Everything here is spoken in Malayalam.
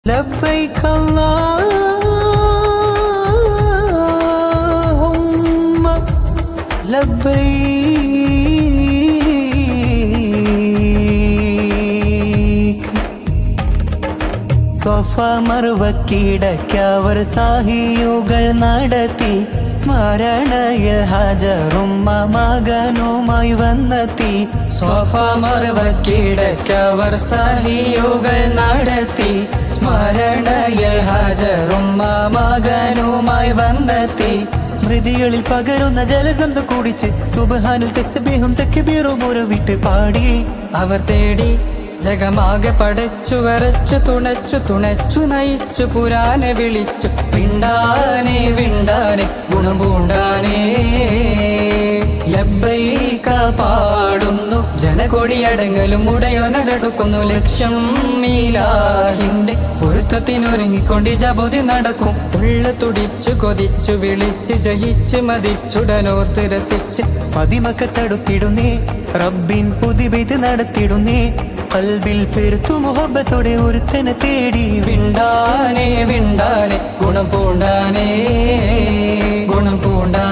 لبيك اللهم لبيك സൊഫ മർവക്കിടയ്ക്കവർ സാഹിയുകൾ നടത്തി സ്മരണയിൽ ഹാജറുമ്മ മകനുമായി വന്നെത്തി സൊഫ മർവക്കിടയ്ക്കവർ സാഹിയുകൾ നടത്തി സ്മരണയിൽ ഹാജറുമ്മ മകനുമായി വന്നെത്തി സ്മൃതികളിൽ പകരുന്ന ജലസംസ കുടിച്ച് സുബ്ഹാനിൽ തസ്ബീഹും തക്ബീറും ഉറവിട്ട് പാടി അവർ തേടി ജഗമാകെ പടച്ചു വരച്ചു തുണച്ചു നയിച്ചു പുരാനെ വിളിച്ചു വിണ്ടാനെ വിണ്ടാനെ ഗുണം പൂണ്ടാനേ ലബ്ബൈക പാടുന്നു ജനകൊടിയടങ്ങലും ഉടയോനടടുക്കുന്നു ലക്ഷ്യം മീലാഹിന്റെ പൊരുത്തത്തിനൊരുങ്ങിക്കൊണ്ട് ജബോധി നടക്കും ഉള്ള തുടിച്ചു കൊതിച്ചു വിളിച്ച് ജയിച്ച് മതിച്ചുടനോർത്ത് രസിച്ച് പതിമക്കത്തടുത്തിടുന്നേ റബ്ബിൻ പുതിബെയ്ത് നടത്തിടുന്നേ കൽബിൽ പെരുത്തു മുഹബ്ബത്തോടെ ഒരുത്തനെ തേടി വിണ്ടാനെ വിണ്ടാനെ ഗുണം പൂണ്ടാനേ ഗുണം പൂണ്ടാ